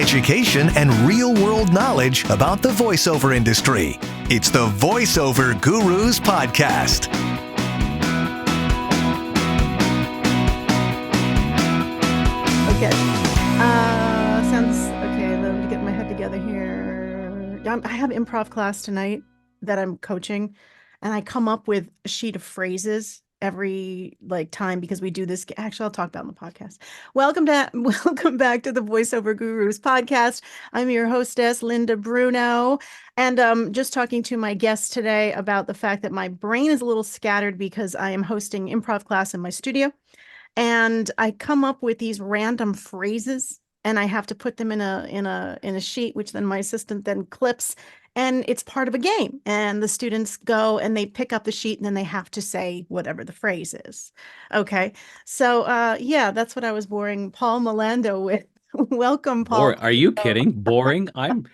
education, and real-world knowledge about the voiceover industry. It's the Voiceover Gurus Podcast. Okay. Sounds okay. Let me get my head together here. I have improv class tonight that I'm coaching, and I come up with a sheet of phrases every time because we do this. Actually, I'll talk about it in the podcast. Welcome back to the Voiceover Gurus Podcast. I'm your hostess, Linda Bruno, and just talking to my guest today about the fact that my brain is a little scattered because I am hosting improv class in my studio. And I come up with these random phrases and I have to put them in a sheet, which then my assistant then clips, and it's part of a game. And the students go and they pick up the sheet and then they have to say whatever the phrase is. Okay. So yeah, that's what I was boring Paul Milando with. Welcome, Paul. Boring. Are you kidding? Boring? I'm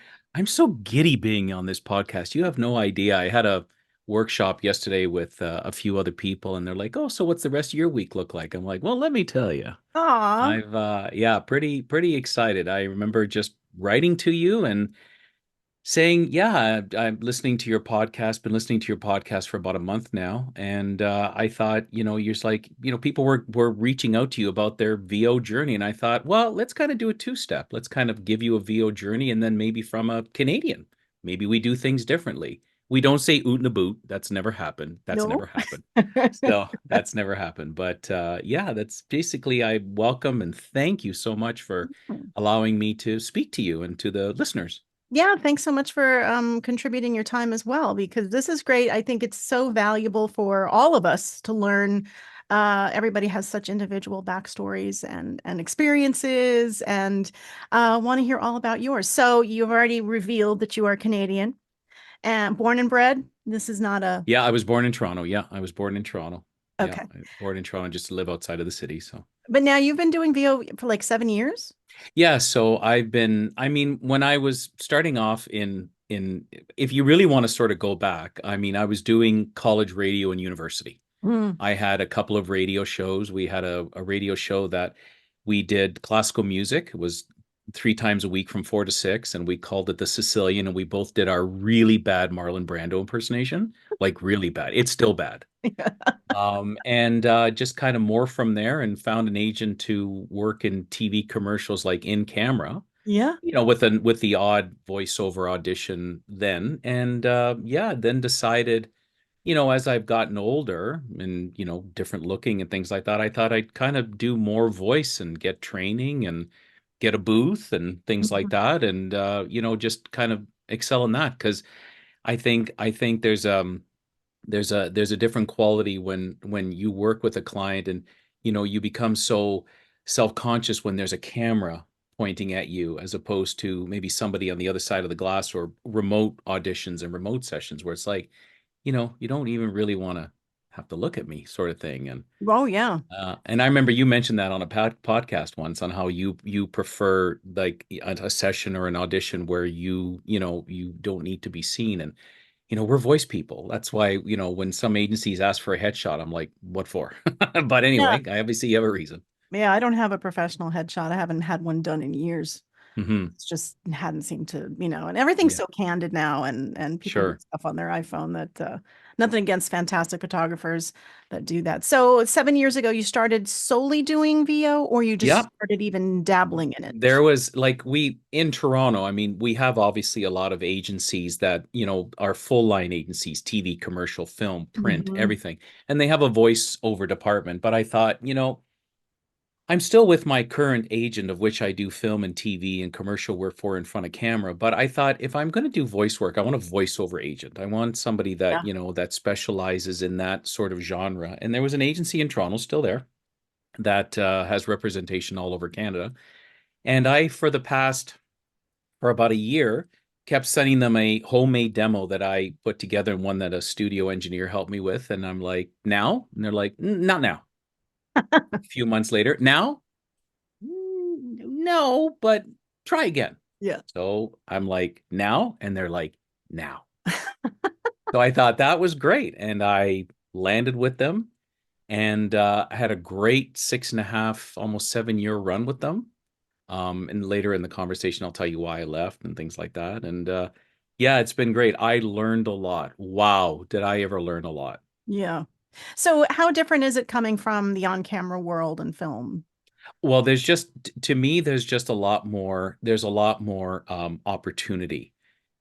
so giddy being on this podcast. You have no idea. I had a workshop yesterday with a few other people, and they're like, "Oh, so what's the rest of your week look like?" I'm like, "Well, let me tell you. Aw. Yeah, pretty excited. I remember just writing to you and saying, "Yeah, I'm listening to your podcast. Been listening to your podcast for about a month now, and I thought, you're just like, people were reaching out to you about their VO journey, and I thought, well, let's kind of do a two-step. Let's kind of give you a VO journey, and then maybe from a Canadian, maybe we do things differently. We don't say oot and a boot. That's never happened. That's No. never happened. So that's never happened. But yeah, that's basically. I welcome and thank you so much for allowing me to speak to you and to the listeners. Yeah, thanks so much for contributing your time as well, because this is great. I think it's so valuable for all of us to learn. Everybody has such individual backstories and experiences, and want to hear all about yours. So you've already revealed that you are Canadian and born and bred. This is not a... Yeah, I was born in Toronto. Yeah, I was born in Toronto. Okay. Yeah, I was born in Toronto just to live outside of the city. So, But now you've been doing VO for like 7 years? yeah, so when I was starting off if you really want to sort of go back, I was doing college radio and university. I had a couple of radio shows. We had a radio show that we did classical music. It was 3 times a week from 4 to 6, and we called it the Sicilian, and we both did our really bad Marlon Brando impersonation, like really bad. It's still bad. And just kind of morphed from there and found an agent to work in TV commercials, like in camera. Yeah. With the odd voiceover audition then. And yeah, then decided, as I've gotten older and, different looking and things like that, I thought I'd kind of do more voice and get training and get a booth and things like that. And, just kind of excel in that. Because I think there's a different quality when you work with a client and, you become so self-conscious when there's a camera pointing at you, as opposed to maybe somebody on the other side of the glass, or remote auditions and remote sessions where it's like, you don't even really want to have to look at me, sort of thing. And Oh, yeah. and I remember you mentioned that on a podcast once, on how you prefer like a session or an audition where you don't need to be seen. And we're voice people. That's why, when some agencies ask for a headshot, I'm like, what for? But anyway, I obviously have a reason. Yeah, I don't have a professional headshot. I haven't had one done in years. Mm-hmm. It's just hadn't seemed to, and everything's so candid now, and people Sure. do stuff on their iPhone that nothing against fantastic photographers that do that. So 7 years ago, you started solely doing VO, or you just started even dabbling in it? There was in Toronto, we have obviously a lot of agencies that, are full line agencies, TV, commercial, film, print, everything. And they have a voiceover department. But I thought, I'm still with my current agent, of which I do film and TV and commercial work for in front of camera. But I thought, if I'm going to do voice work, I want a voiceover agent. I want somebody that, that specializes in that sort of genre. And there was an agency in Toronto, still there, that has representation all over Canada. And I, for about a year, kept sending them a homemade demo that I put together, and one that a studio engineer helped me with. And I'm like, now? And they're like, not now. A few months later, now? No, but try again. Yeah. So I'm like, now? And they're like, now. So I thought that was great. And I landed with them, and I had a great 6.5, almost 7 year run with them. And later in the conversation, I'll tell you why I left and things like that. And yeah, it's been great. I learned a lot. Wow, did I ever learn a lot? Yeah. So how different is it coming from the on-camera world and film? Well, there's just to me, there's just a lot more, there's a lot more opportunity.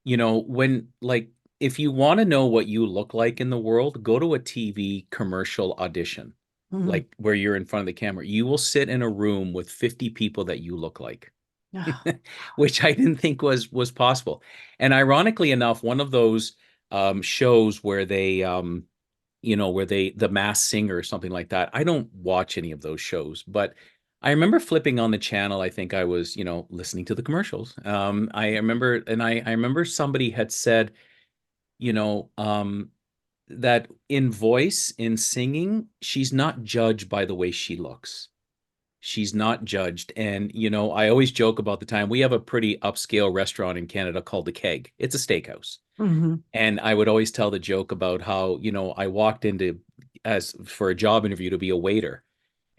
When like if you want to know what you look like in the world, go to a TV commercial audition, Mhm. like where you're in front of the camera. You will sit in a room with 50 people that you look like, Oh, which I didn't think was possible. And ironically enough, one of those shows where where the Mass Singer or something like that. I don't watch any of those shows, but I remember flipping on the channel. I think I was, listening to the commercials. I remember, and I remember somebody had said, you know, um, that in voice, in singing, she's not judged by the way she looks. She's not judged. And, I always joke about the time we have a pretty upscale restaurant in Canada called The Keg. It's a steakhouse. mhm. And I would always tell the joke about how, I walked into as for a job interview to be a waiter.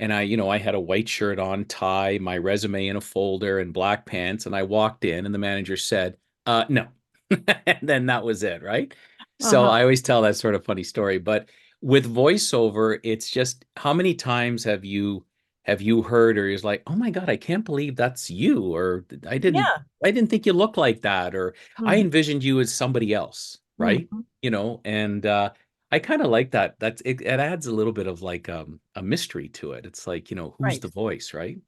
And I had a white shirt on, tie, my resume in a folder and black pants. And I walked in and the manager said, no. And then that was it, right? So Uh-huh. I always tell that sort of funny story. But with voiceover, it's just how many times have you heard or is like, oh my God, I can't believe that's you, or Yeah. I didn't think you looked like that, or I Mhm. envisioned you as somebody else, right? Mhm. And I kind of like that. It adds a little bit of like a mystery to it. It's like, who's Right. the voice, right?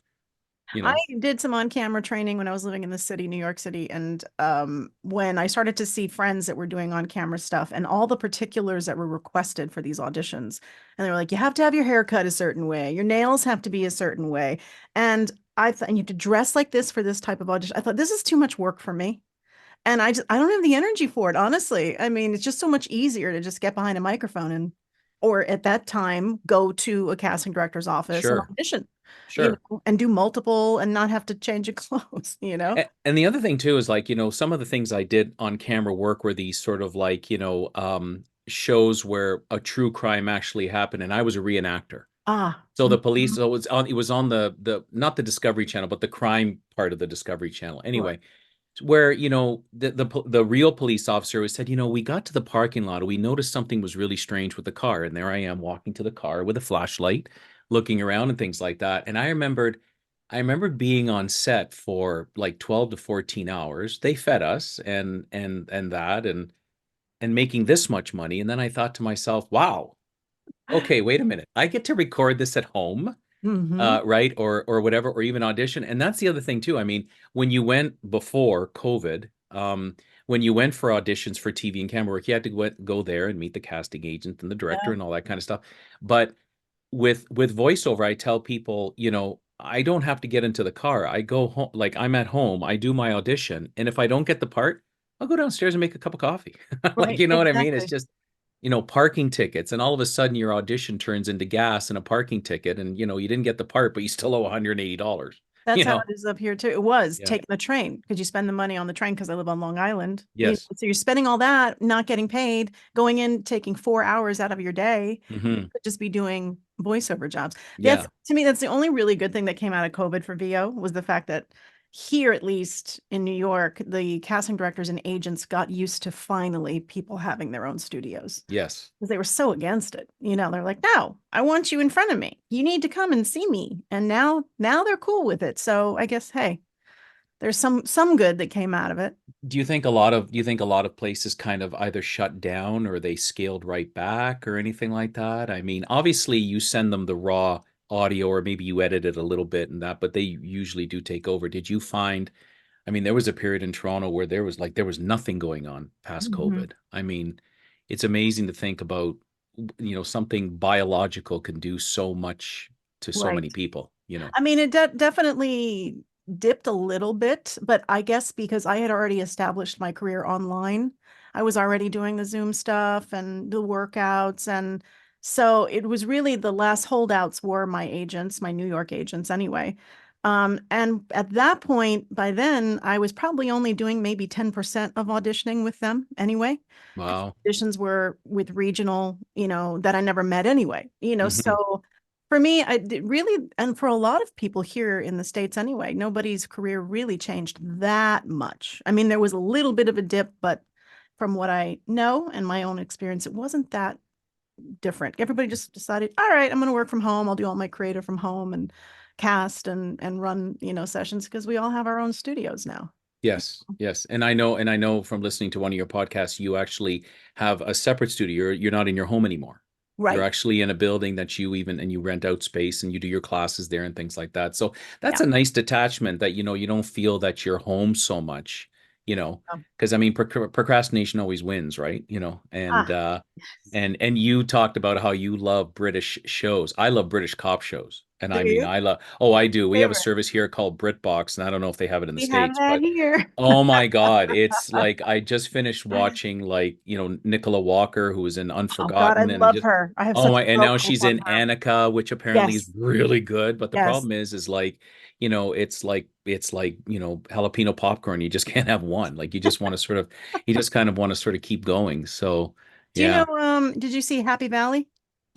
You I know, did some on-camera training when I was living in the city, New York City, and when I started to see friends that were doing on-camera stuff and all the particulars that were requested for these auditions, and they were like, you have to have your hair cut a certain way, your nails have to be a certain way, and I thought, and you have to dress like this for this type of audition. I thought this is too much work for me. And I don't have the energy for it, honestly. I mean, it's just so much easier to just get behind a microphone and, or at that time, go to a casting director's office and sure, audition, sure. and do multiple and not have to change your clothes, you know? And the other thing too is like, some of the things I did on camera work were these sort of like, shows where a true crime actually happened, and I was a reenactor. Ah, So the police, mhm, so it was on the not the Discovery Channel, but the crime part of the Discovery Channel. sure, Anyway, where the real police officer was said, we got to the parking lot and we noticed something was really strange with the car, and there I am walking to the car with a flashlight, looking around and things like that. And I remembered being on set for like 12 to 14 hours. They fed us and that and making this much money. And then I thought to myself, wow, okay, wait a minute. I get to record this at home, hmm, right? Or whatever, or even audition. And that's the other thing too. I mean, when you went before COVID, when you went for auditions for TV and camera work, you had to go there and meet the casting agent and the director yeah, and all that kind of stuff. But with voiceover, I tell people, I don't have to get into the car. I go home, like I'm at home, I do my audition, and if I don't get the part, I'll go downstairs and make a cup of coffee. Like, right, you know what I mean? It's exactly. just, parking tickets, and all of a sudden your audition turns into gas and a parking ticket, and you didn't get the part, but you still owe $180. That's You how know? it is up here too. It was Yeah. taking the train because you spend the money on the train because I live on Long Island. Yes. So you're spending all that, not getting paid, going in, taking 4 hours out of your day. You Hmm. could just be doing voiceover jobs. That's Yeah. to me, that's the only really good thing that came out of COVID for VO was the fact that here, at least in New York, the casting directors and agents got used to finally people having their own studios Yes. because they were so against it. They're like, no, I want you in front of me. You need to come and see me. And now they're cool with it. So I guess, hey, there's some good that came out of it. Do you think a lot of places kind of either shut down or they scaled right back or anything like that? I mean, obviously you send them the raw audio or maybe you edit it a little bit and that, but they usually do take over. Did you find, I mean, there was a period in Toronto where there was nothing going on past Mhm. COVID. I mean, it's amazing to think about, something biological can do so much to so Right. many people. I mean, it definitely dipped a little bit, but I guess because I had already established my career online, I was already doing the Zoom stuff and the workouts. And so it was really the last holdouts were my agents, my New York agents anyway. And at that point, by then, I was probably only doing maybe 10% of auditioning with them anyway. Wow. Auditions were with regional, that I never met anyway, Hmm. so For me, I did really, and for a lot of people here in the States anyway, nobody's career really changed that much. I mean, there was a little bit of a dip, but from what I know and my own experience, it wasn't that different. Everybody just decided, all right, I'm going to work from home. I'll do all my creative from home and cast and run, sessions because we all have our own studios now. Yes, yes. And I know from listening to one of your podcasts, you actually have a separate studio. You're not in your home anymore. You're Right. actually in a building that you rent out space and you do your classes there and things like that. So that's Yeah. a nice detachment that, you don't feel that you're home so much, Um, because I mean, procrastination always wins, right? And, ah, and you talked about how you love British shows. I love British cop shows. And do I mean, you? I do. We have a Favorite. service here called BritBox, and I don't know if they have it in the We have States, that but here. oh my God. It's like I just finished watching, like, Nicola Walker, who was in Oh God, I Unforgotten, and love just her. I have oh such my, a and girl now crush she's on in her. Annika, which apparently is Yes, really good. But the yes. problem is like, it's like, jalapeno popcorn. You just can't have one. Like you just kind of want to sort of keep going. So Do you know, yeah. did you see Happy Valley?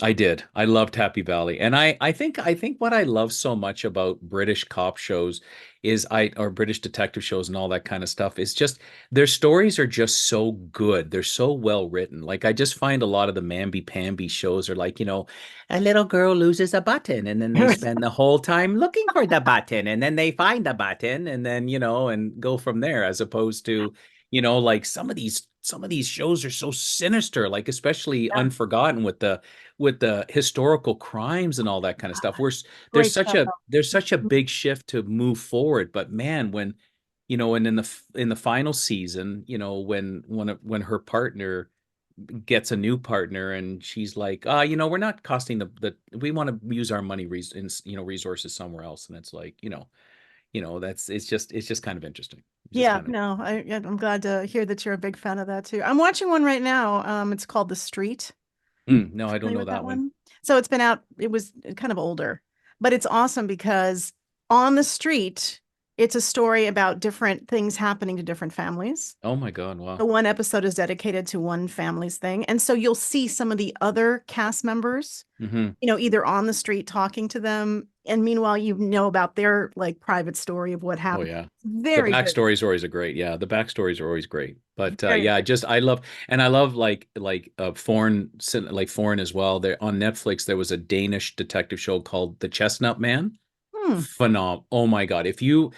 I did. I loved Happy Valley. And I think what I love so much about British cop shows or British detective shows and all that kind of stuff is just their stories are just so good. They're so well written. Like I just find a lot of the mamby-pamby shows are like, a little girl loses a button and then they spend the whole time looking for the button and then they find the button and then, and go from there, as opposed to, like some of these shows are so sinister, like especially Yeah, Unforgotten with the historical crimes and all that kind of stuff. There's great such stuff a though. there's such a Mhm. big shift to move forward. But man, when and in the final season, when her partner gets a new partner and she's like, we're not costing the we want to use our money resources somewhere else, and it's like, that's it's just kind of interesting. It's just Yeah, kind of no, I'm glad to hear that you're a big fan of that too. I'm watching one right now. It's called The Street. no, I don't Familiar know with that that one. one? So it's been out, it was kind of older, but it's awesome because on the street, it's a story about different things happening to different families. Oh my God, The wow. one episode is dedicated to one family's thing. And so you'll see some of the other cast members, Hmm. either on the street talking to them. And meanwhile, you know about their like private story of what Oh happened. yeah. The Very good. backstories are always a great. Yeah, the backstories are always great. But Very yeah, good. I love like foreign as well. There on Netflix there was a Danish detective show called The Chestnut Man. Hmm. Oh my God. If you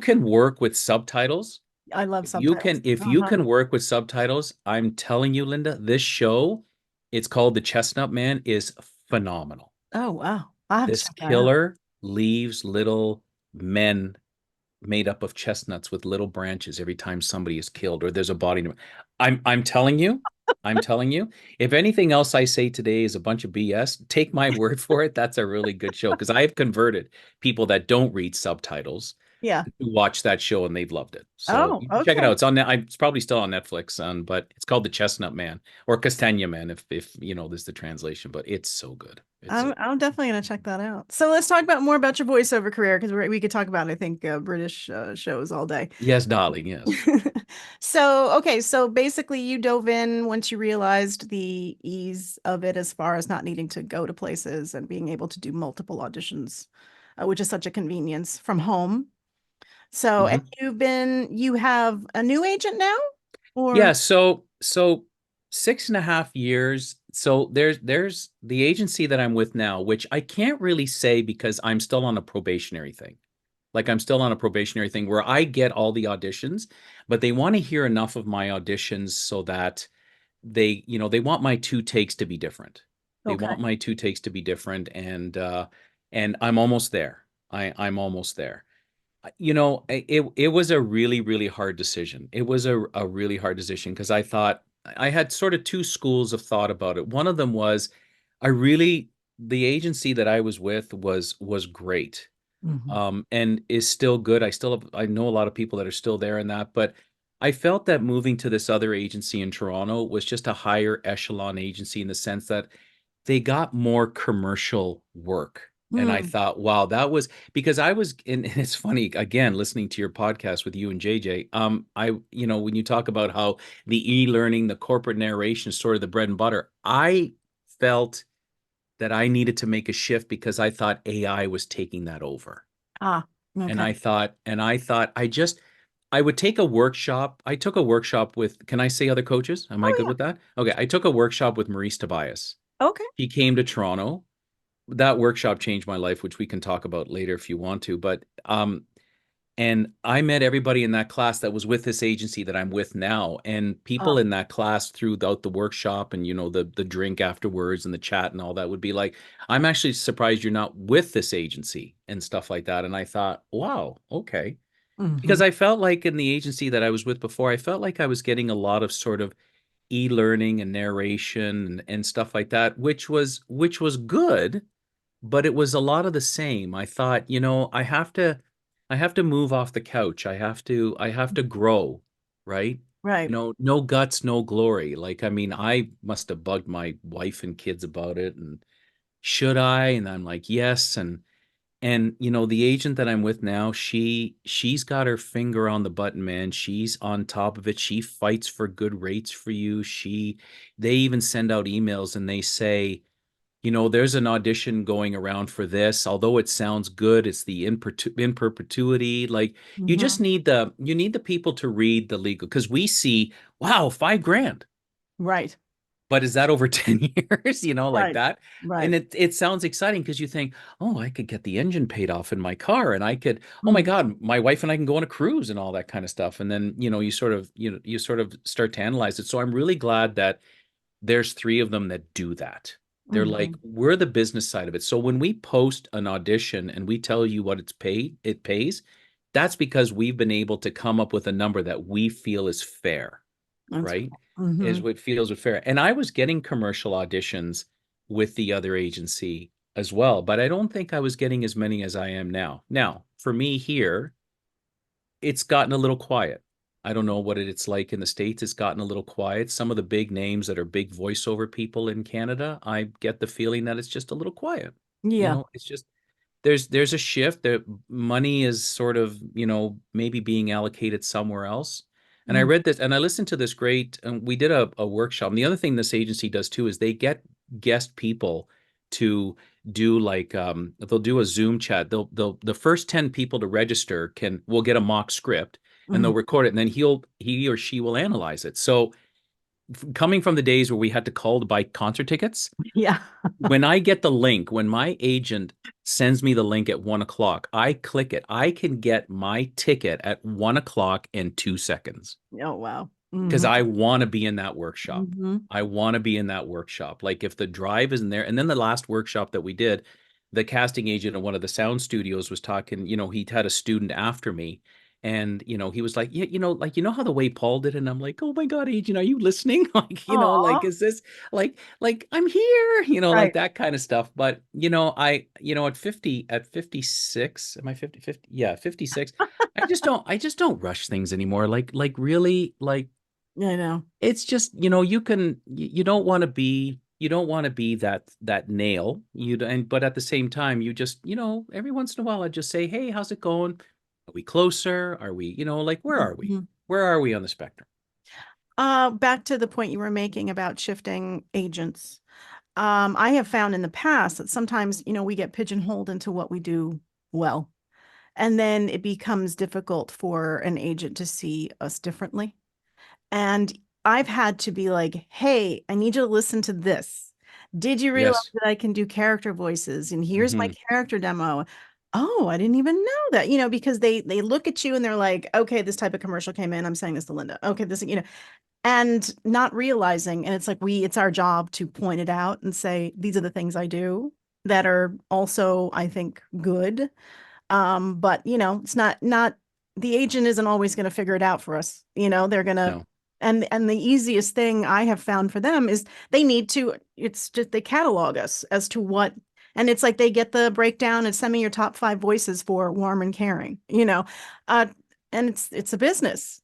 can work with subtitles, I love if you subtitles. can if you Uh-huh. can work with subtitles, I'm telling you, Linda, this show, it's called The Chestnut Man, is phenomenal. Oh, wow. I'll have to This check that out. killer leaves little men made up of chestnuts with little branches every time somebody is killed or there's a body. I'm telling you, if anything else I say today is a bunch of BS, take my word for it. That's a really good show because I've converted people that don't read subtitles Yeah. to watch that show and they've loved it. So Oh, you can check it okay. out. It's probably still on Netflix, but it's called The Chestnut Man or Castagna Man if this is the translation, but it's so good. It's so I'm definitely gonna check that out. So let's talk about more about your voiceover career because we could talk about, I think, British shows all day. Yes, darling, yes. So, okay, so basically you dove in once you realized the ease of it as far as not needing to go to places and being able to do multiple auditions, which is such a convenience from home. So, and Mhm. you have a new agent now, Yeah, or so 6.5 years. So there's the agency that I'm with now, which I can't really say because I'm still on a probationary thing. Like I'm still on a probationary thing where I get all the auditions, but they want to hear enough of my auditions so that they want my two takes to be different. They okay. want my two takes to be different, and I'm almost there. I'm almost there. It was a really, really hard decision. It was a really hard decision because I thought I had sort of two schools of thought about it. One of them was I really the agency that I was with was great, Mhm. and is still good. I know a lot of people that are still there in that, but I felt that moving to this other agency in Toronto was just a higher echelon agency in the sense that they got more commercial work. And I Mm. thought, wow, that was because I was and it's funny again listening to your podcast with you and JJ. When you talk about how the e-learning, the corporate narration is sort of the bread and butter, I felt that I needed to make a shift because I thought AI was taking that over. Ah, And okay. I would take a workshop. I took a workshop with, can I say other coaches? Am I Oh good yeah. with that? Okay. I took a workshop with Maurice Tobias. Okay. He came to Toronto. That workshop changed my life, which we can talk about later if you want to. And I met everybody in that class that was with this agency that I'm with now. And people Oh. in that class throughout the workshop and, the drink afterwards and the chat and all that would be like, I'm actually surprised you're not with this agency and stuff like that. And I thought, wow, okay. Mm-hmm. Because I felt like in the agency that I was with before, I felt like I was getting a lot of sort of e-learning and narration and stuff like that, which was good, but it was a lot of the same. I thought, I have to move off the couch. I have to grow, right? Right. No guts, no glory. Like, I mean, I must have bugged my wife and kids about it and should I? And I'm like, yes. And the agent that I'm with now, she's got her finger on the button, man. She's on top of it. She fights for good rates for you. They even send out emails and they say, there's an audition going around for this. Although it sounds good, it's the in perpetuity. Like, Mm-hmm. you need the people to read the legal, because we see, wow, 5 grand. Right. But is that over 10 years? Like Right. that. And Right. it sounds exciting because you think, oh, I could get the engine paid off in my car, and I could, oh my Mm. God, my wife and I can go on a cruise and all that kind of stuff. And then, you sort of start to analyze it. So I'm really glad that there's three of them that do that. They're like, Mm-hmm. we're the business side of it. So when we post an audition and we tell you what it pays, that's because we've been able to come up with a number that we feel is fair, That's right? cool. Mm-hmm. Is what feels fair. And I was getting commercial auditions with the other agency as well, but I don't think I was getting as many as I am now. Now, for me here, it's gotten a little quiet. I don't know what it's like in the States. It's gotten a little quiet. Some of the big names that are big voiceover people in Canada, I get the feeling that it's just a little quiet. Yeah. It's just there's a shift that money is sort of, maybe being allocated somewhere else. And I Mm. read this and I listened to this great, and we did a workshop. And the other thing this agency does too is they get guest people to do like, they'll do a Zoom chat. The first 10 people to register will get a mock script and Mm. they'll record it, and then he or she will analyze it. So coming from the days where we had to call to buy concert tickets, Yeah. when I get the link, when my agent sends me the link at 1 o'clock, I click it. I can get my ticket at 1 o'clock in 2 seconds Oh wow. because Mm-hmm. I want to be in that workshop. Mm-hmm. I want to be in that workshop. Like, if the drive isn't there, and then the last workshop that we did, the casting agent at one of the sound studios was talking, he'd had a student after me. And, he was like, yeah, like, how the way Paul did it? And I'm like, oh my God, agent, are you listening? Like, like, Aw. is this like I'm here, like Right. that kind of stuff. But, at 56, am I 50? Yeah, 56. I just don't rush things anymore. Like really, like, Yeah, I know. it's just, you don't want to be that nail, but at the same time, you just, every once in a while I just say, hey, how's it going? Are we closer? Are we, like, where are we? Mhm. Where are we on the spectrum? Back to the point you were making about shifting agents. I have found in the past that sometimes, we get pigeonholed into what we do well, and then it becomes difficult for an agent to see us differently. And I've had to be like, hey, I need you to listen to this. Did you realize Yes. that I can do character voices? And here's my Hmm. character demo. Oh, I didn't even know that, because they look at you and they're like, okay, this type of commercial came in. I'm saying this to Linda. Okay, this, and not realizing, and it's like it's our job to point it out and say, these are the things I do that are also, I think, good. But it's not the agent isn't always going to figure it out for us. They're gonna, No. and the easiest thing I have found for them is they need to, it's just they catalog us as to what, and it's like they get the breakdown and send me your top 5 voices for warm and caring, uh, and it's a business,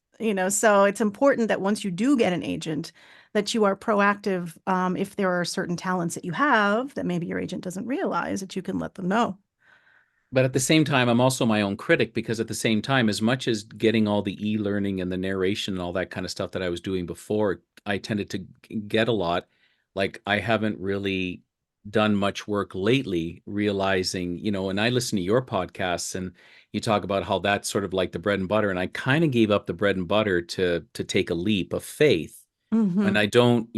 so it's important that once you do get an agent, that you are proactive, if there are certain talents that you have that maybe your agent doesn't realize, that you can let them know. But at the same time, I'm also my own critic, because at the same time, as much as getting all the e-learning and the narration and all that kind of stuff that I was doing before, I tended to get a lot. Like, I haven't really done much work lately, realizing, and I listen to your podcasts and you talk about how that's sort of like the bread and butter. And I kind of gave up the bread and butter to take a leap of faith. And Mm-hmm. I don't,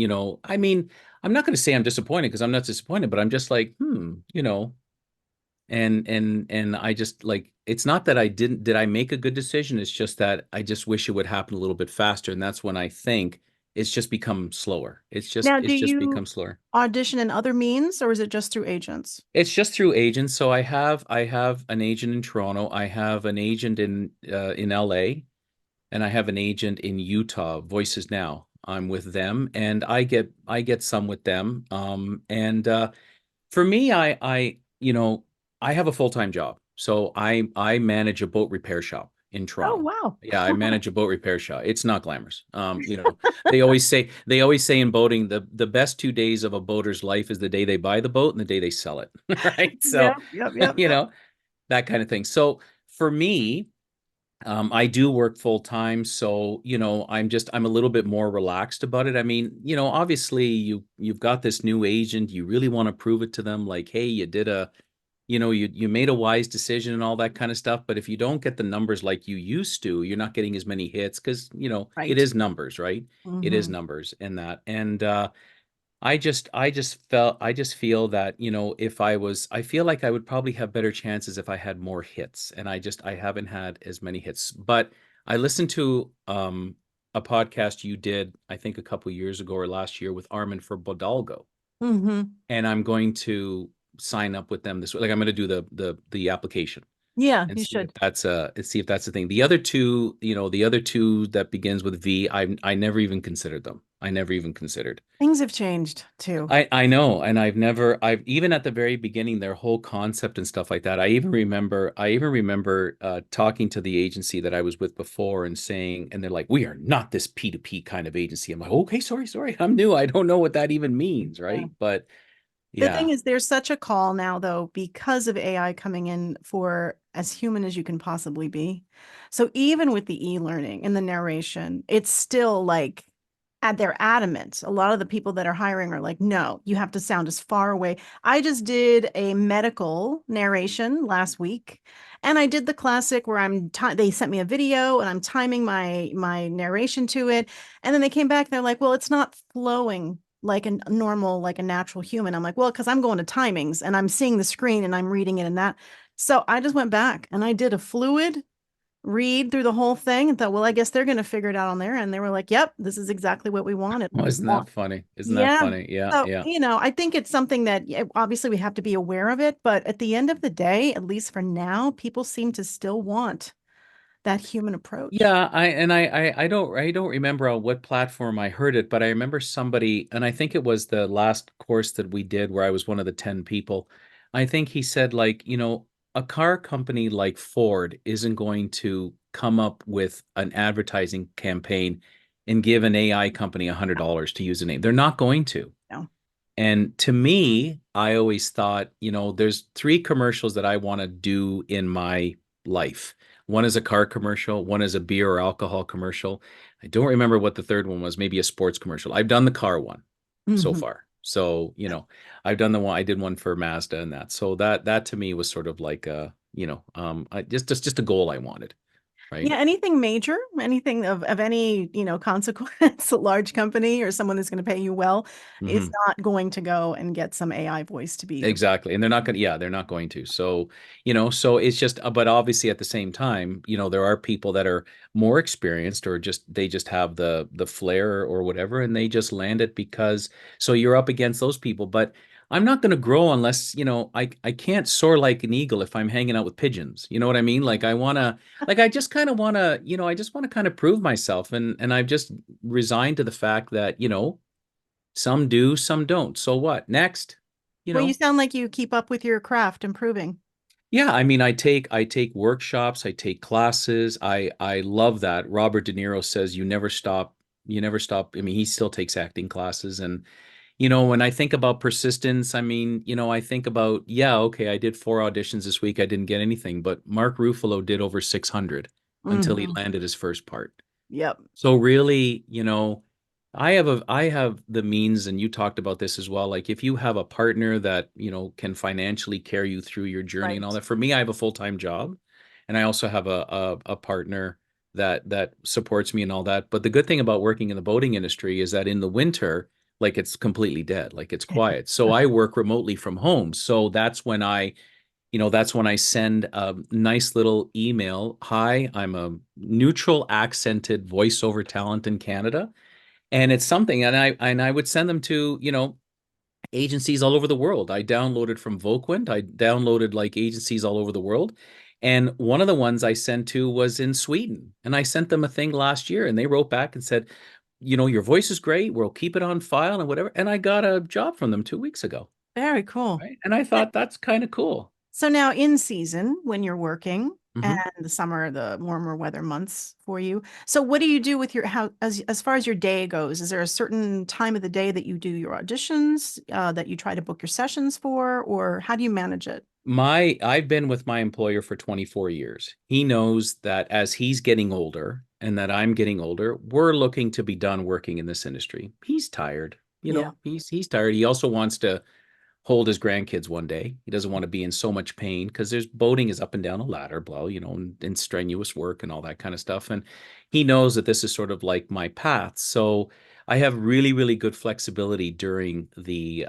I mean, I'm not going to say I'm disappointed because I'm not disappointed, but I'm just like, and I just like, it's not that did I make a good decision? It's just that I just wish it would happen a little bit faster. And that's when I think it's just become slower. Now, do It's just you become slower. audition in other means, or is it just through agents? It's just through agents. So I have an agent in Toronto. I have an agent in LA, and I have an agent in Utah, Voices Now. I'm with them, and I get some with them. And For me, I have a full-time job. So I manage a boat repair shop in Oh, Toronto. wow. Yeah, I manage a boat repair shop. It's not glamorous. They always say in boating the best 2 days of a boater's life is the day they buy the boat and the day they sell it. Right? Yep, So, yep, yep, you yep. know, that kind of thing. So for me, I do work full time, so I'm a little bit more relaxed about it. I mean, obviously you've got this new agent, you really want to prove it to them, like, hey, you made a wise decision and all that kind of stuff. But if you don't get the numbers like you used to, you're not getting as many hits because it Right. is numbers, right? It is Mm-hmm. numbers and that, and I just feel that, if I feel like I would probably have better chances if I had more hits. And I haven't had as many hits. But I listened to a podcast you did, I think a couple years ago or last year with Armin for Bodalgo. Mm-hmm. And I'm going to sign up with them this way. Like I'm going to do the application Yeah, and you see if should. that's the thing. The other two that begins with V, I never even considered them. I never even considered. Things have changed too. I know, and I've even at the very beginning, their whole concept and stuff like that. I even remember talking to the agency that I was with before and saying, and they're like, "We are not this P2P kind of agency." I'm like, "Okay, sorry, I'm new. I don't know what that even means, Yeah. right?" But The thing yeah, is, there's such a call now, though, because of AI coming in for as human as you can possibly be. So even with the e-learning and the narration, it's still like they're adamant. A lot of the people that are hiring are like, no, you have to sound as far away. I just did a medical narration last week, and I did the classic where they sent me a video and I'm timing my narration to it. And then they came back, they're like, well, it's not flowing like a normal, like a natural human. I'm like, well, because I'm going to timings and I'm seeing the screen and I'm reading it and that. So I just went back and I did a fluid read through the whole thing and thought, well, I guess they're going to figure it out on there. And they were like, yep, this is exactly what we wanted. oh, isn't Want. that funny? Isn't that Yeah. funny? Yeah, So, yeah. I think it's something that obviously we have to be aware of it. But at the end of the day, at least for now, people seem to still want that human approach. Yeah, I don't remember on what platform I heard it, but I remember somebody, and I think it was the last course that we did where I was one of the 10 people. I think he said, like, a car company like Ford isn't going to come up with an advertising campaign and give an AI company $100 to use a name. They're not going to. No. And to me, I always thought, there's three commercials that I want to do in my life. One is a car commercial, one is a beer or alcohol commercial. I don't remember what the third one was, maybe a sports commercial. I've done the car one so Mhm. far. So, I've done the one I did one for Mazda and that. So that to me was sort of like just a goal I wanted, right? Yeah, anything major, anything of any, consequence, a large company or someone that's going to pay you well is Hmm. not going to go and get some AI voice to be the. Exactly. And they're not going to, yeah, they're not going to. So, so it's just, but obviously at the same time, there are people that are more experienced or they just have the flair or whatever, and they just land it because, so you're up against those people. But I'm not going to grow unless, I can't soar like an eagle if I'm hanging out with pigeons. You know what I mean? Like I just kind of want to, I just want to kind of prove myself. And I've just resigned to the fact that, some do, some don't. So what? Next, you Well, you know. sound like you keep up with your craft improving. Yeah, I mean, I take workshops, I take classes. I love that. Robert De Niro says you never stop, you never stop. I mean, he still takes acting classes, and when I think about persistence, I mean, I think about, yeah, okay, I did 4 auditions this week, I didn't get anything, but Mark Ruffalo did over 600 until he Hmm. landed his first part. Yep. So really, I have the means, and you talked about this as well. Like if you have a partner that, can financially carry you through your journey and all Right. that. For me, I have a full-time job, and I also have a partner that supports me and all that. But the good thing about working in the boating industry is that in the winter, like it's completely dead, like it's quiet. So I work remotely from home. So that's when I send a nice little email. Hi, I'm a neutral accented voiceover talent in Canada, and it's something, and I would send them to agencies all over the world. I downloaded from Voquent. I downloaded like agencies all over the world, and one of the ones I sent to was in Sweden, and I sent them a thing last year, and they wrote back and said, your voice is great, we'll keep it on file and whatever, and I got a job from them 2 weeks ago. Very cool. Right, and I thought that's kind of cool. So now in season, when you're working and Hmm. the summer, the warmer weather months for you. So what do you do with your how as far as your day goes? Is there a certain time of the day that you do your auditions, that you try to book your sessions for, or how do you manage it? I've been with my employer for 24 years. He knows that as he's getting older and that I'm getting older, we're looking to be done working in this industry. He's tired. Yeah. He's tired. He also wants to hold his grandkids one day. He doesn't want to be in so much pain because there's boating is up and down a ladder, blah, and strenuous work and all that kind of stuff. And he knows that this is sort of like my path. So I have really, really good flexibility during the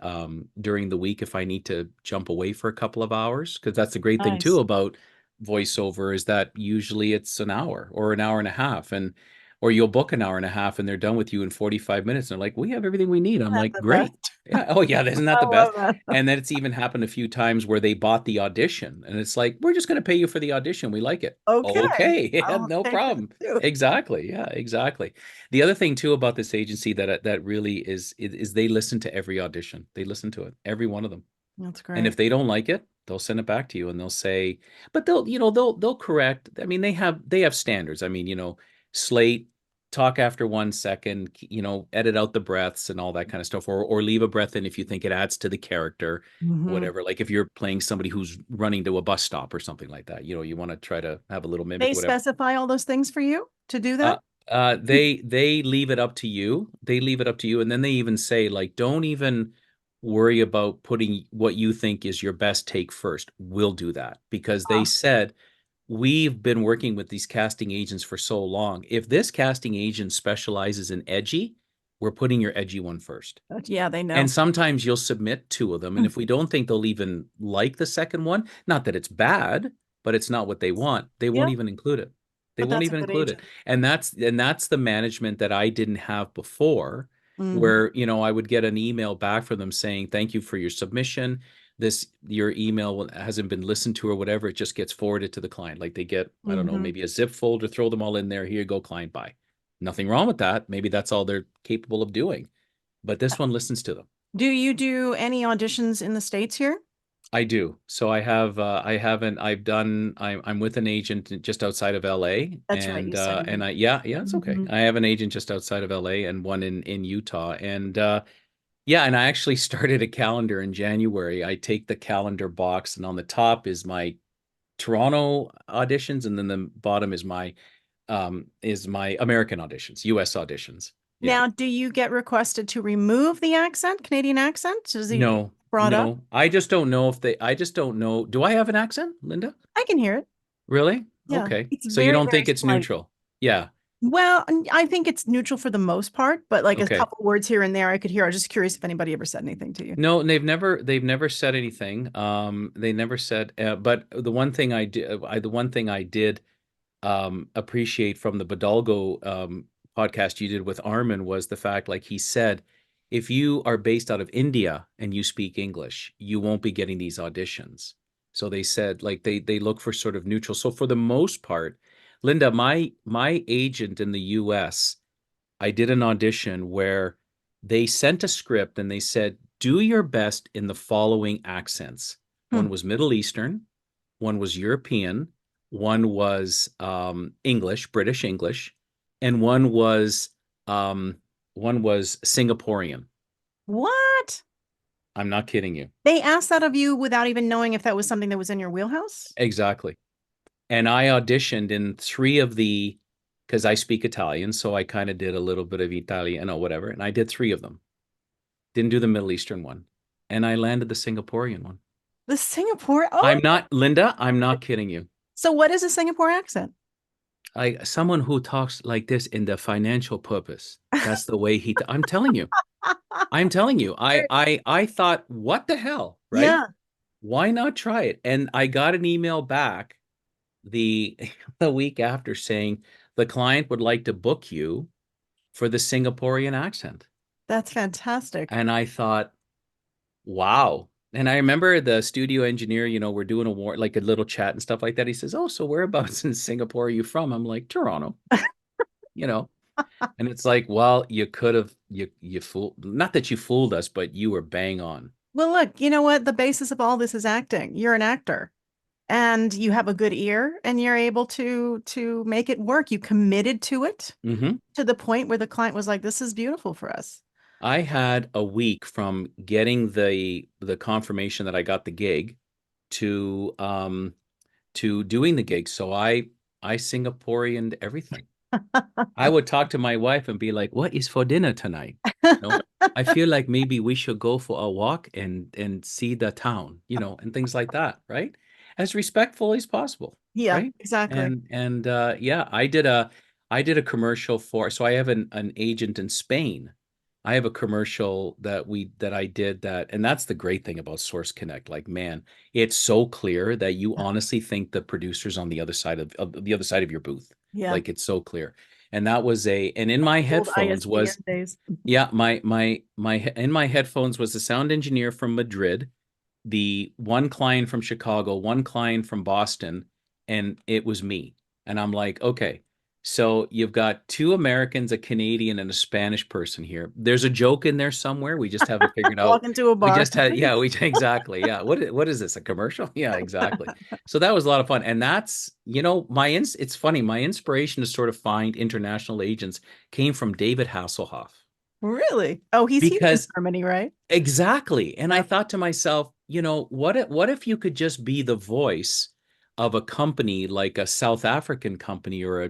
week if I need to jump away for a couple of hours. Because that's the great thing too Nice. about voiceover is that usually it's an hour or an hour and a half. And or you'll book an hour and a half and they're done with you in 45 minutes. And they're like, we have everything we need. I'm That's like, the great. best. Yeah. Oh, yeah. Isn't that I the best? love that. And then it's even happened a few times where they bought the audition and it's like, we're just going to pay you for the audition. We like it. Okay. Okay. Yeah, I'll no pay for this problem. too. Exactly. Yeah, exactly. The other thing too about this agency that really is they listen to every audition. They listen to it, every one of them. That's And great. if they don't like it, they'll send it back to you and they'll say, but they'll correct. I mean, they have standards. I mean, slate, talk after 1 second, edit out the breaths and all that kind of stuff, or leave a breath in if you think it adds to the character, Hmm. whatever. Like if you're playing somebody who's running to a bus stop or something like that, you want to try to have a little mimic, They whatever. specify all those things for you to do Uh, that? they leave it up to you. They leave it up to you, and then they even say like, don't even worry about putting what you think is your best take first. We'll do that because they Ah, said we've been working with these casting agents for so long. If this casting agent specializes in edgy, we're putting your edgy one first. yeah, they And know. sometimes you'll submit two of them. And if we don't think they'll even like the second one, not that it's bad, but it's not what they want, they won't Yeah, even include it. They but won't that's a even good include it. agent. And that's the management that I didn't have before, Hmm. where, I would get an email back from them saying, thank you for your submission. Your email hasn't been listened to or whatever. It just gets forwarded to the client. Like they get, I don't know, Hmm. maybe a zip folder, throw them all in there. Here you go, client, bye. Nothing wrong with that. Maybe that's all they're capable of doing. But this one listens to them. Do you do any auditions in the States here? I do. So I haven't, I'm with an agent just outside of LA That's right. and, You said and you. yeah, it's okay. Hmm. I have an agent just outside of LA and one in Utah. And, yeah, and I actually started a calendar in January. I take the calendar box and on the top is my Toronto auditions. And then the bottom is my American auditions, US auditions. Yeah. Now, do you get requested to remove the accent, Canadian accent? Does he No, brought up? no. I just don't know. Do I have an accent, Linda? I can hear it. Really? Yeah, Okay. it's So you very, don't very think it's slight. neutral? Yeah. Well, I think it's neutral for the most part, but like a Okay. couple words here and there I could hear. I was just curious if anybody ever said anything to you. No, they've never said anything. They never said, but the one thing I did appreciate from the Bidalgo podcast you did with Armin was the fact, like he said, if you are based out of India and you speak English, you won't be getting these auditions. So they said, like they look for sort of neutral. So for the most part, Linda, my agent in the U.S., I did an audition where they sent a script and they said, do your best in the following accents. Hmm. One was Middle Eastern, one was European, one was English, British English, and one was Singaporean. What? I'm not kidding you. They asked that of you without even knowing if that was something that was in your wheelhouse? Exactly. And I auditioned in three of the because I speak Italian, so I kind of did a little bit of Italian or whatever, and I did three of them. Didn't do the Middle Eastern one, and I landed the Singaporean one. The Singapore. Oh, I'm not, Linda, I'm not kidding you. so what is a Singapore accent? Like someone who talks like this in the financial purpose. That's the way I'm telling you. I'm telling you. I thought, what the hell, right? Yeah, Why not try it? And I got an email back the the week after saying the client would like to book you for the Singaporean accent. that's fantastic. And I thought, wow. And I remember the studio engineer, we're doing a war like a little chat and stuff like that. He says, "Oh, so whereabouts in Singapore are you from?" I'm like, "Toronto." You know. And it's like, well, you could have you fooled, not that you fooled us, but you were bang on. Well, look, you know what? The basis of all this is acting. You're an actor and you have a good ear and you're able to make it work. You committed to it Hmm. to the point where the client was like, "This is beautiful for us." I had a week from getting the confirmation that I got the gig to doing the gig. So I Singaporeaned everything. I would talk to my wife and be like, "What is for dinner tonight?" No, I feel like maybe we should go for a walk and see the town, and things like that, right? As respectful as possible, Yeah, right? exactly. And yeah, I did a commercial for, so I have an agent in Spain. I have a commercial that I did that, and that's the great thing about Source Connect. Like, man, it's so clear that you honestly think the producer's on the other side of the other side of your booth. Yeah. Like, it's so clear. And that was and in my Old headphones ISDN was, days. yeah, in my headphones was the sound engineer from Madrid, the one client from Chicago, one client from Boston, and it was me. And I'm like, okay, so you've got two Americans, a Canadian, and a Spanish person here. There's a joke in there somewhere. We just haven't figured out. Walk into a We bar. just had, yeah, we exactly, yeah. What is this? A commercial? Yeah, exactly. So that was a lot of fun, and that's it's funny. My inspiration to sort of find international agents came from David Hasselhoff Really? Oh, he's here in because Germany, right? exactly. And I Yep. thought to myself, what if you could just be the voice of a company like a South African company or a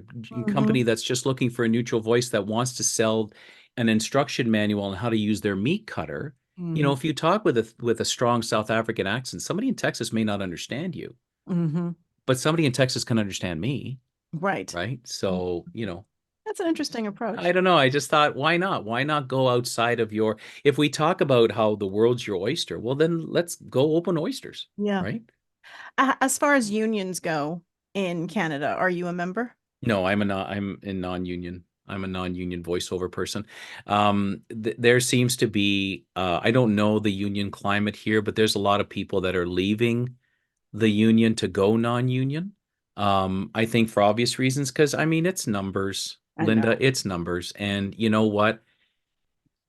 company Hmm. that's just looking for a neutral voice that wants to sell an instruction manual on how to use their meat cutter. Hmm. If you talk with a strong South African accent, somebody in Texas may not understand you, Hmm. but somebody in Texas can understand me, Right. right? So, That's an interesting I approach. don't know. I just thought, why not? Why not go outside of if we talk about how the world's your oyster, well, then let's go open oysters, Yeah. right? As far as unions go in Canada, are you a member? No, I'm in non-union. I'm a non-union voiceover person. There seems to be, I don't know the union climate here, but there's a lot of people that are leaving the union to go non-union. I think for obvious reasons, because I mean, it's numbers, I know. Linda, it's numbers. And you know what?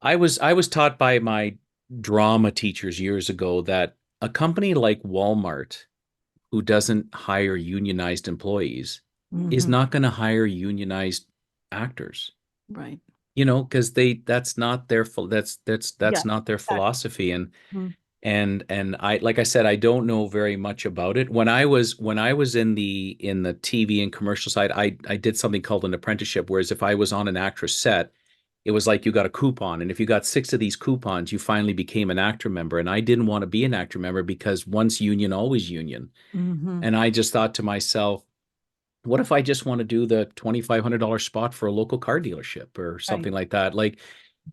I was taught by my drama teachers years ago that a company like Walmart, who doesn't hire unionized employees, is Hmm. not going to hire unionized actors. Right. Because that's not their that's Yeah, not their exactly. philosophy. And Mhm. and I, like I said, I don't know very much about it. When I was in the TV and commercial side, I did something called an apprenticeship, whereas if I was on an actress set, it was like you got a coupon, and if you got six of these coupons, you finally became an actor member. And I didn't want to be an actor member because once union, always union. Hmm. And I just thought to myself, what if I just want to do the $2,500 spot for a local car dealership or Right. something like that? Like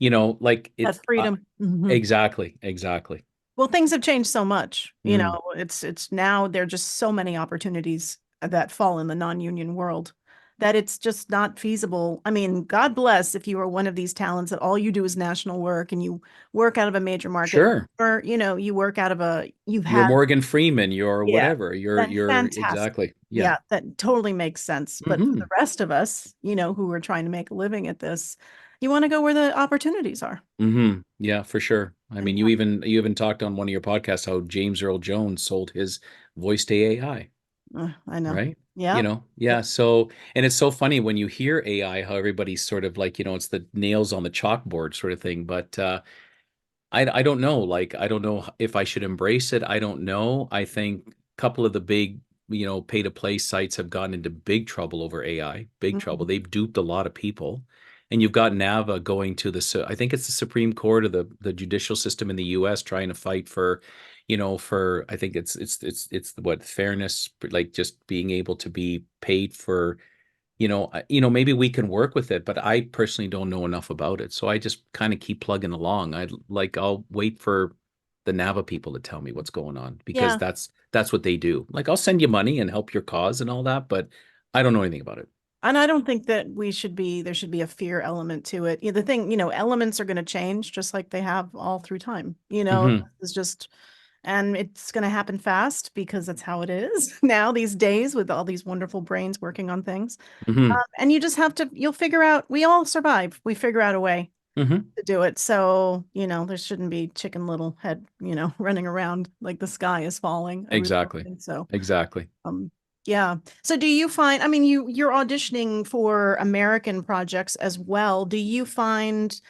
That it's freedom. Hmm. exactly. Well, things have changed so much. Mm, It's now there are just so many opportunities that fall in the non-union world that it's just not feasible. I mean, God bless if you are one of these talents that all you do is national work and you work out of a major market, sure. or you work out of you've You're had. Morgan Freeman, you're Yeah, whatever. You're that's you're fantastic. exactly. Yeah. Yeah, that totally makes sense. But for the Hmm. rest of us, who are trying to make a living at this, you want to go where the opportunities are. Hmm. Yeah, for sure. I And mean, you even talked on one of your podcasts how James Earl Jones sold his voice to AI, I know. right? Yeah. Yeah. So, and it's so funny when you hear AI, how everybody's sort of like, it's the nails on the chalkboard sort of thing. But I don't know. Like, I don't know if I should embrace it. I don't know. I think a couple of the big pay to play sites have gotten into big trouble over AI, big trouble. Mhm. They've duped a lot of people. And you've got NAVA going to I think it's the Supreme Court or the judicial system in the US trying to fight for, I think it's what fairness, like just being able to be paid for, maybe we can work with it, but I personally don't know enough about it. So I just kind of keep plugging along. I'll wait for the NAVA people to tell me what's going on because Yeah. that's what they do. Like I'll send you money and help your cause and all that, but I don't know anything about it. And I don't think that there should be a fear element to it. The thing, elements are going to change just like they have all through time. Hmm. It's just, and it's going to happen fast because that's how it is now these days with all these wonderful brains working on things. Hmm. And you just have to, you'll figure out, we all survive. We figure out a way Hmm. to do it. So, there shouldn't be Chicken Little head, running around like the sky is falling. I really don't Exactly. think so. Exactly. Um, yeah. So do you find, I mean, you're auditioning for American projects as well. Do you find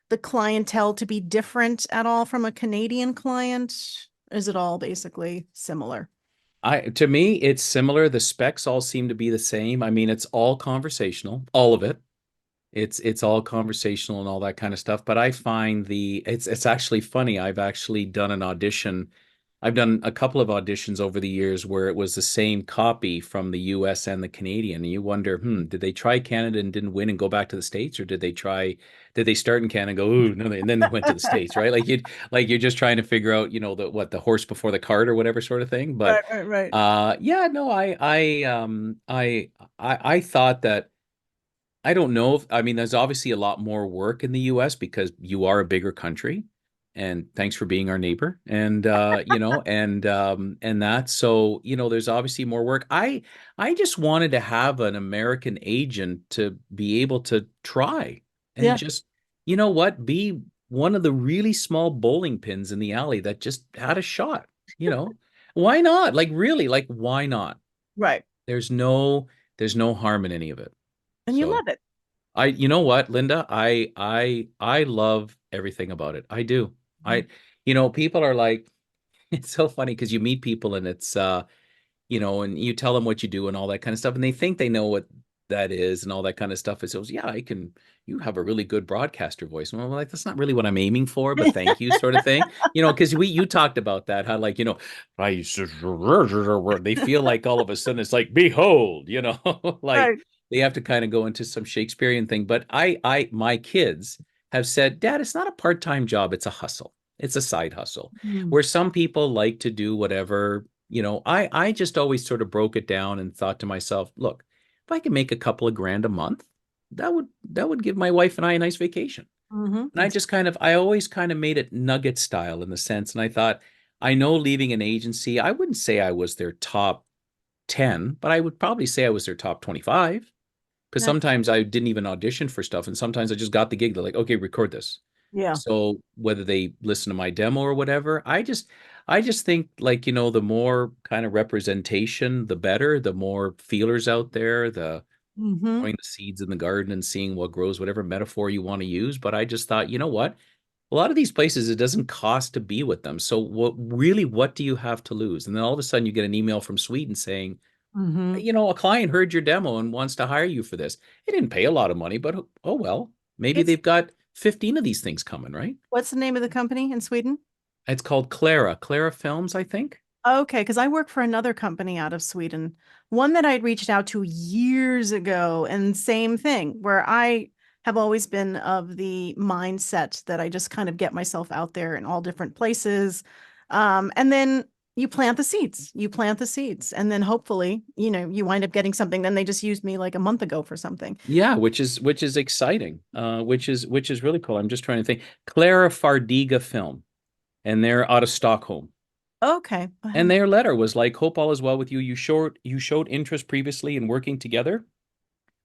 the clientele to be different at all from a Canadian client? Is it all basically similar? To me, it's similar. The specs all seem to be the same. I mean, it's all conversational, all of it. It's all conversational and all that kind of stuff. But I find it's actually funny. I've actually done an audition. I've done a couple of auditions over the years where it was the same copy from the US and the Canadian. And you wonder, did they try Canada and didn't win and go back to the States, or did they start in Canada and go, ooh, no, and then they went to the States, right? You're just trying to figure out, the horse before the cart or whatever sort of thing. But Right, right, right. yeah, no, I thought that I don't know if, I mean, there's obviously a lot more work in the US because you are a bigger country. And thanks for being our neighbor. And and that so, there's obviously more work. I just wanted to have an American agent to be able to try and Yeah. just, be one of the really small bowling pins in the alley that just had a shot, you know. Why not? Like really, like why not? Right. There's no harm in any of it. And you So love it. you know what, Linda? I love everything about it. I do. Mhm. People are like, it's so funny because you meet people and it's and you tell them what you do and all that kind of stuff, and they think they know what that is and all that kind of stuff. It says, yeah, you have a really good broadcaster voice. And I'm like, that's not really what I'm aiming for, but thank you, sort of thing. Because you talked about that, how like, I used to, they feel like all of a sudden it's like, behold, like Right. they have to kind of go into some Shakespearean thing. But my kids have said, Dad, it's not a part-time job, it's a hustle. It's a side hustle Mm. where some people like to do whatever. I just always sort of broke it down and thought to myself, look, if I can make a couple of grand a month, that would give my wife and I a nice vacation. And Mm-hmm. I always kind of made it nugget style in the sense. And I thought, I know leaving an agency, I wouldn't say I was their top 10, but I would probably say I was their top 25. Because Nice. sometimes I didn't even audition for stuff. And sometimes I just got the gig. They're like, okay, record this. Yeah. So whether they listen to my demo or whatever, I just think like, the more kind of representation, the better, the more feelers out there, the Mm-hmm. throwing the seeds in the garden and seeing what grows, whatever metaphor you want to use. But I just thought, you know what? A lot of these places, it doesn't cost to be with them. So what do you have to lose? And then all of a sudden you get an email from Sweden saying, Mm-hmm. a client heard your demo and wants to hire you for this. It didn't pay a lot of money, but oh well, maybe It's they've got 15 of these things coming, right? What's the name of the company in Sweden? It's called Clara Films, I think. Okay, because I work for another company out of Sweden, one that I'd reached out to years ago, and same thing, where I have always been of the mindset that I just kind of get myself out there in all different places. And then you plant the seeds, and then hopefully, you wind up getting something. Then they just used me like a month ago for something. Yeah, which is exciting. Which is really cool. I'm just trying to think. Clara Fardiga Film, and they're out of Stockholm. Okay. I And haven't- their letter was like, "Hope all is well with you. You showed interest previously in working together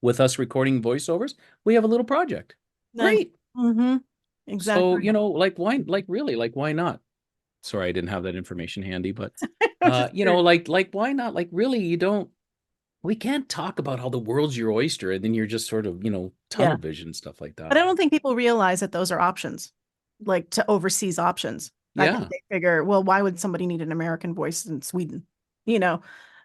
with us recording voiceovers. We have a little project. Nice. Great. Mm-hmm. So, Exactly. like why, like really, like why not? Sorry, I didn't have that information handy, but Just curious. like why not? Like really, we can't talk about how the world's your oyster and then you're just sort of, Yeah. tunnel vision stuff like But that. I don't think people realize that those are options, like to overseas options. I think Yeah. they figure, well, why would somebody need an American voice in Sweden? You know,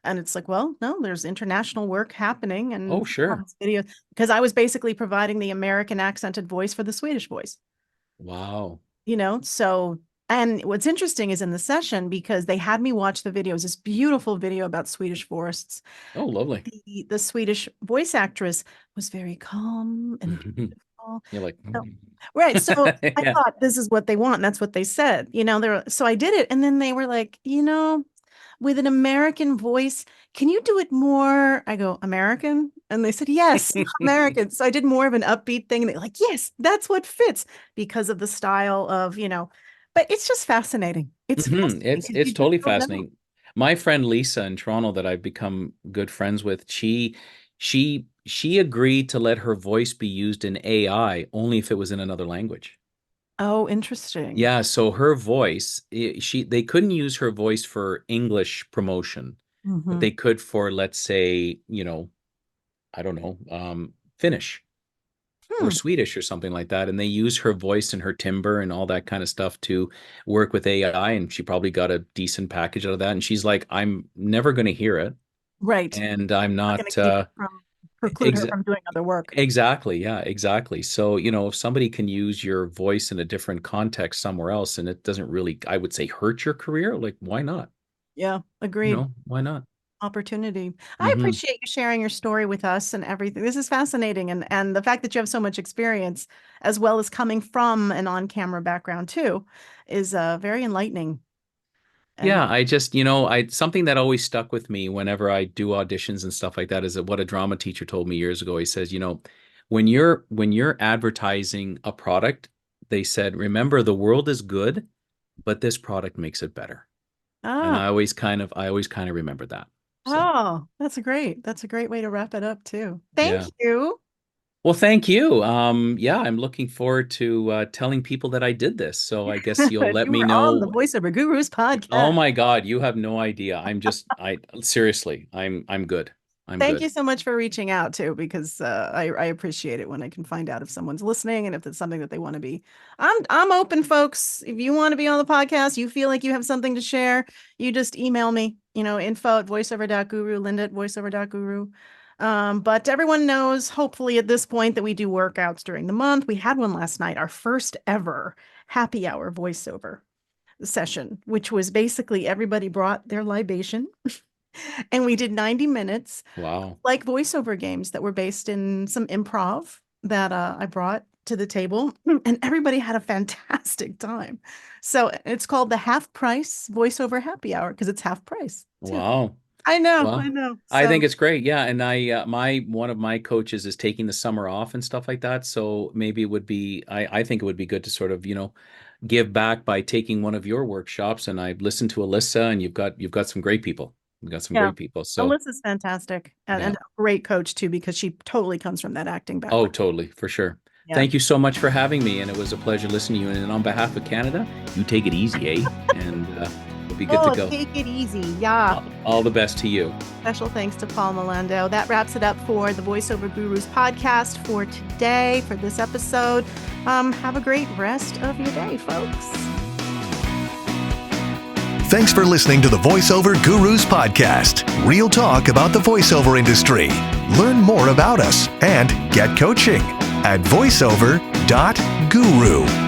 And it's like, well, no, there's international work happening, and Oh, sure. this video, because I was basically providing the American accented voice for the Swedish voice, Wow. so, and what's interesting is in the session, because they had me watch the videos, this beautiful video about Swedish forests. Oh, lovely. The Swedish voice actress was very calm and beautiful. You're like, So, right. So I yeah. thought this is what they want. And that's what they said. So I did it. And then they were like, with an American voice, can you do it more? I go, American? And they said, yes, American. So I did more of an upbeat thing. And they're like, yes, that's what fits, because of the style of, but it's just fascinating. It's fascinating. It's 'Cause it's you just totally don't know. fascinating. My friend Lisa in Toronto that I've become good friends with, she agreed to let her voice be used in AI only if it was in another language. Oh, interesting. Yeah, so her voice, they couldn't use her voice for English promotion, but Hmm. they could for, let's say, I don't know, Finnish or Hmm. Swedish or something like that. And they use her voice and her timbre and all that kind of stuff to work with AI. And she probably got a decent package out of that. And she's like, I'm never going to hear it. Right. And I'm Not going not, to keep it from preclude ex her from doing other work. exactly. Yeah, exactly. So, if somebody can use your voice in a different context somewhere else and it doesn't really, I would say, hurt your career, like, why not? Yeah, agreed. Why not? Opportunity. I Hmm. appreciate you sharing your story with us and everything. This is fascinating, and the fact that you have so much experience, as well as coming from an on-camera background too, is very enlightening. And Yeah, I just, something that always stuck with me whenever I do auditions and stuff like that is that what a drama teacher told me years ago. He says, when you're advertising a product, they said, remember the world is good, but this product makes it better. And ah, I always kind of remember that. So, that's great. That's a great way to wrap it up too. Thank yeah. you. Well, thank you. Yeah, I'm looking forward to telling people that I did this. So I guess you'll let You me were on the know. Voiceover Gurus Oh podcast. my God, you have no idea. I seriously, I'm good. I'm Thank good. you so much for reaching out too, because I appreciate it when I can find out if someone's listening and if it's something that they want to be. I'm open, folks. If you want to be on the podcast, you feel like you have something to share, you just email me, info@voiceover.guru, Linda@voiceover.guru. But everyone knows, hopefully at this point, that we do workouts during the month. We had one last night, our first ever happy hour voiceover session, which was basically everybody brought their libation and we did 90 minutes, Wow. like voiceover games that were based in some improv that I brought to the table, and everybody had a fantastic time. So it's called the half price voiceover happy hour because it's half price too. Wow. I know, I Well, know. I think So it's great. Yeah, and I my one of my coaches is taking the summer off and stuff like that. So maybe it would be I think it would be good to sort of, give back by taking one of your workshops. And I've listened to Alyssa, and you've got some great people. You've got some yeah, great people. So Alyssa's fantastic yeah. and a great coach too because she totally comes from that acting Oh, background. totally, for sure. Yeah. Thank you so much for having me, and it was a pleasure listening to you. And on behalf of Canada, you take it easy, eh? And we'll be good to Oh, go. take it easy. Yeah. All the best to you. Special thanks to Paul Milando. That wraps it up for the Voiceover Gurus podcast for today, for this episode. Have a great rest of your day, folks. Thanks for listening to the Voiceover Gurus podcast. Real talk about the voiceover industry. Learn more about us and get coaching at voiceover.guru.